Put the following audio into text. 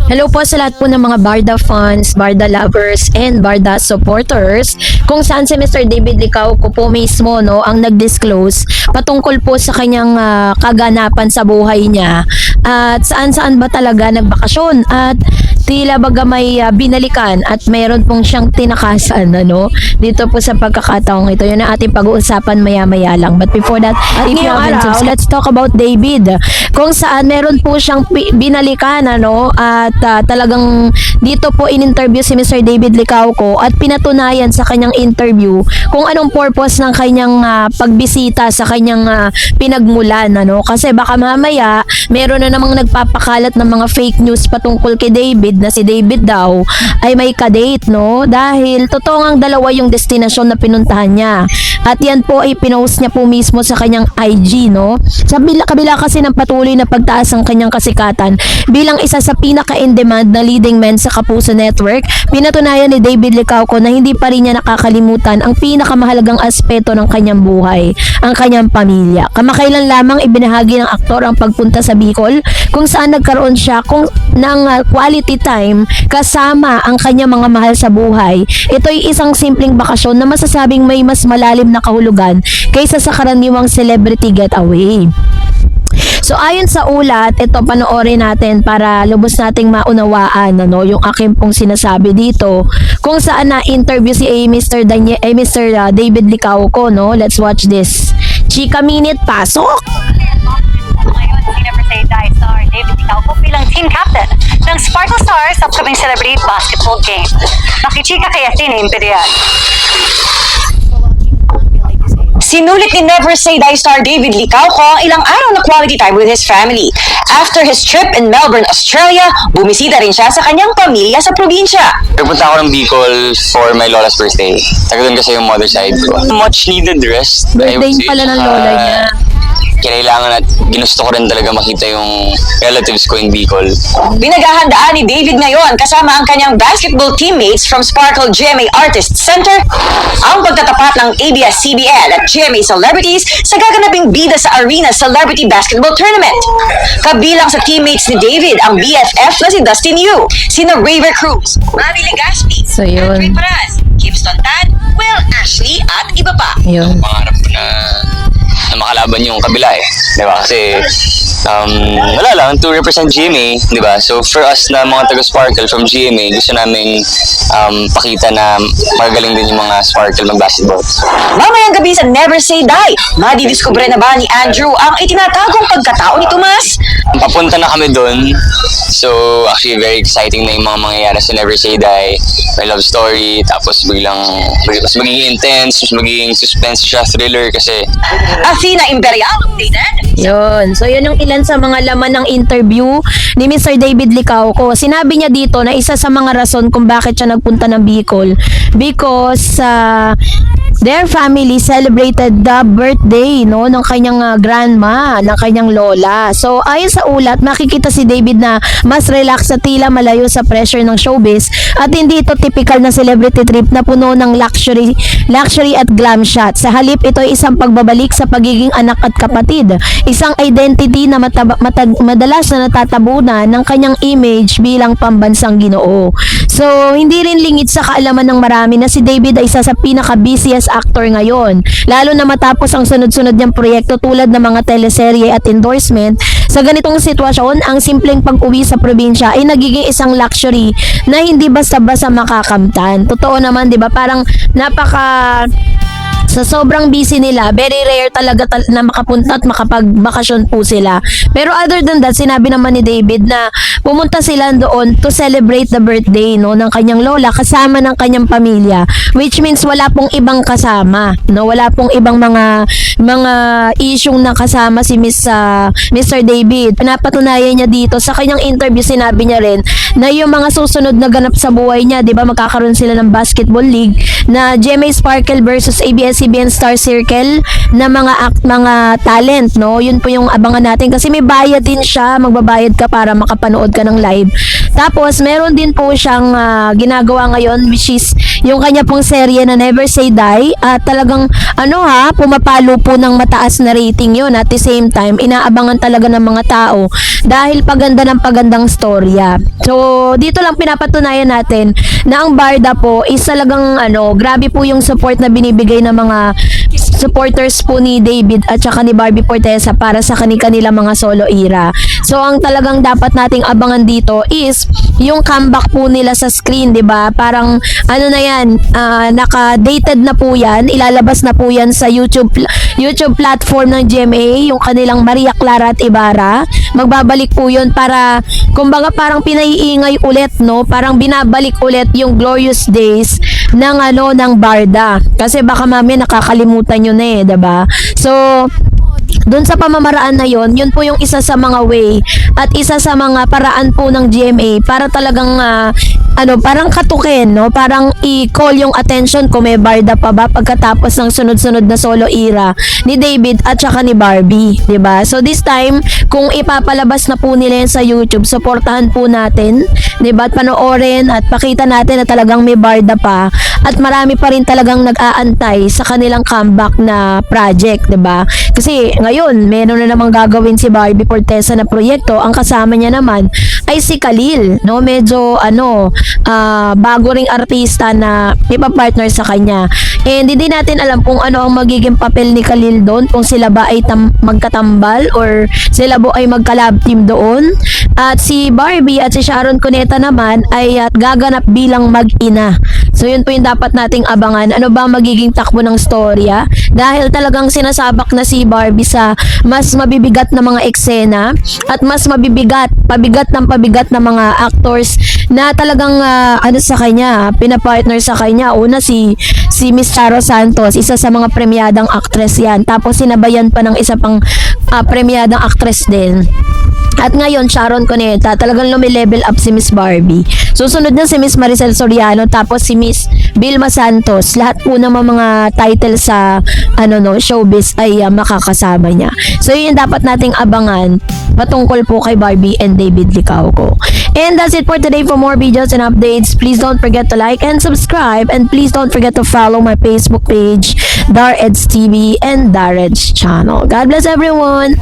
Hello po sa lahat po ng mga Barda fans, Barda lovers, and Barda supporters. Kung saan si Mr. David Licauco po mismo ang nag-disclose patungkol po sa kanyang kaganapan sa buhay niya at saan-saan ba talaga nagbakasyon at tila baga may binalikan at mayroon pong siyang tinakasan dito po sa pagkakataong ito. Yun ang ating pag-uusapan maya-maya lang. But before that, if you haven't subscribed, let's talk about David. Kung saan meron po siyang binalikan at talagang dito po in-interview si Mr. David Licauco at pinatunayan sa kanyang interview kung anong purpose ng kanyang pagbisita sa kanyang pinagmulan kasi baka mamaya meron na namang nagpapakalat ng mga fake news patungkol kay David na si David daw ay may kadate dahil totoo ngang dalawa yung destinasyon na pinuntahan niya at yan po ay pinost niya po mismo sa kanyang IG sa kabila kasi ng patuloy na pagtaas ng kanyang kasikatan bilang isa sa pinaka-in-demand na leading man sa Kapuso Network. Pinatunayan ni David Licauco na hindi pa rin niya nakakalimutan ang pinakamahalagang aspeto ng kanyang buhay, ang kanyang pamilya. Kamakailan lamang ibinahagi ng aktor ang pagpunta sa Bicol kung saan nagkaroon siya ng quality time kasama ang kanyang mga mahal sa buhay. Ito'y isang simpleng bakasyon na masasabing may mas malalim na kahulugan kaysa sa karaniwang celebrity getaway. So ayon sa ulat, ito panoorin natin para lubos nating maunawaan yung aking pong sinasabi dito kung saan na-interview si Mr. David Licauco. Let's watch this. Chika Minute, pasok! Ngayon, Senior Star David Licauco bilang team captain ng Sparkle Stars sa upcoming celebrity basketball game. Nakichika kay Athena Imperial. Sinulit ni Never Say Die star David Licauco ang ilang araw na quality time with his family. After his trip in Melbourne, Australia, bumisita rin siya sa kanyang pamilya sa probinsya. Nagpunta ako ng Bicol for my lola's birthday. Taga doon kasi yung mother side ko. Much needed rest. Birthday pala ng lola niya. Kailangan at ginusto ko rin talaga makita yung relatives ko in Bicol. Pinaghahandaan ni David ngayon kasama ang kanyang basketball teammates from Sparkle GMA Artists Center ang pagtatapat ng ABS-CBN at GMA Celebrities sa gaganaping bida sa Arena Celebrity Basketball Tournament. Kabilang sa teammates ni David ang BFF na si Dustin Yu, sina Raver Cruz, Mavi Legaspi, So, yun. Andre Paras, Gibson Tan, Will Ashley at iba pa. Yun. Pangarap ko na makalaban yung kabila diba? Kasi wala lang, to represent GMA, diba? So for us na mga taga-Sparkle from GMA, gusto namin pakita na magagaling din yung mga Sparkle mag-basketball. Mamayang gabi sa Never Say Die, madidiskubre na ba ni Andrew ang itinatagong pagkatao ni Tomas? Papunta na kami doon. So actually very exciting na yung mga mangyayari sa Never Say Die. May love story, tapos biglang mas magiging intense, mas magiging suspense siya, thriller kasi Athena Imperial updated. Yun. So, yun yung ilan sa mga laman ng interview ni Mr. David Licauco. Sinabi niya dito na isa sa mga rason kung bakit siya nagpunta ng Bicol because their family celebrated the birthday ng kanyang grandma, ng kanyang lola. So, ayon sa ulat, makikita si David na mas relax sa tila malayo sa pressure ng showbiz at hindi ito typical na celebrity trip na puno ng luxury at glam shot. Sa halip, ito ay isang pagbabalik sa pagiging anak at kapatid. Isang identity na madalas na natatabunan ng kanyang image bilang pambansang Ginoo. So, hindi rin lingid sa kaalaman ng marami na si David ay isa sa pinaka-busiest actor ngayon. Lalo na matapos ang sunod-sunod niyang proyekto tulad ng mga teleserye at endorsement. Sa ganitong sitwasyon, ang simpleng pag-uwi sa probinsya ay nagiging isang luxury na hindi basta-basta makakamtan. Totoo naman, di ba? Parang sa sobrang busy nila, very rare talaga na makapunta at makapagbakasyon po sila. Pero other than that, sinabi naman ni David na pumunta sila doon to celebrate the birthday ng kanyang lola kasama ng kanyang pamilya, which means wala pong ibang kasama, wala pong ibang mga isyung na kasama si Mr. David. Pinapatunayan niya dito sa kanyang interview, sinabi niya rin na yung mga susunod na ganap sa buhay niya, 'di ba, magkakaroon sila ng basketball league na GMA Sparkle versus ABS-CBN ABS-CBN Star Circle na mga talent, no? Yun po yung abangan natin kasi may bayad din siya, magbabayad ka para makapanood ka ng live. Tapos meron din po siyang ginagawa ngayon, which is yung kanya pong serye na Never Say Die, at talagang pumapalo po ng mataas na rating yun. At the same time, inaabangan talaga ng mga tao dahil paganda ng pagandang storya. So dito lang pinapatunayan natin na ang Barda po is talagang grabe po yung support na binibigay ng mga supporters po ni David at saka ni Barbie Fortesa para sa kanilang mga solo era. So ang talagang dapat nating abangan dito is yung comeback po nila sa screen, 'di ba? Parang na yan, naka-dated na po yan, ilalabas na po yan sa YouTube platform ng GMA, yung kanilang Maria Clara at Ibarra. Magbabalik po yun para, kumbaga parang pinaiingay ulit, no? Parang binabalik ulit yung glorious days ng Barda. Kasi baka mamaya nakakalimutan nyo na eh, diba? So, doon sa pamamaraan na yon, yun po yung isa sa mga way at isa sa mga paraan po ng GMA para talagang parang katukin, no? Parang i-call yung attention kung may Barda pa ba pagkatapos ng sunod-sunod na solo era ni David at saka ni Barbie, 'di ba? So this time, kung ipapalabas na po nila yan sa YouTube, suportahan po natin, 'di ba? At panoorin at pakita natin na talagang may Barda pa at marami pa rin talagang nag-aantay sa kanilang comeback na project, 'di ba? Kasi ngayon, meron na namang gagawin si Barbie Fortesa na proyekto. Ang kasama niya naman ay si Khalil, no? Medyo bago ring artista na ipapartner sa kanya. And hindi natin alam kung ano ang magiging papel ni Khalil doon, kung sila ba ay magkatambal or sila ba ay magka-love team doon. At si Barbie at si Sharon Cuneta naman ay gaganap bilang mag-ina. So yun po yung dapat nating abangan. Ano ba magiging takbo ng storya? Dahil talagang sinasabak na si Barbie sa mas mabibigat na mga eksena at mas pabigat na mga actors na talagang sa kanya, pinapartner sa kanya. Una si Miss Charo Santos, isa sa mga premyadang actress yan. Tapos sinabayan pa ng isa pang premyadang actress din. At ngayon, Sharon Cuneta, talagang lumilevel up si Miss Barbie. Susunod na si Miss Maricel Soriano, tapos si Miss Vilma Santos. Lahat po ng mga title sa showbiz ay makakasama niya. So yun yung dapat nating abangan patungkol po kay Barbie and David Licauco. And that's it for today. For more videos and updates, please don't forget to like and subscribe, and please don't forget to follow my Facebook page, Dar Eds TV and Dar Eds channel. God bless everyone!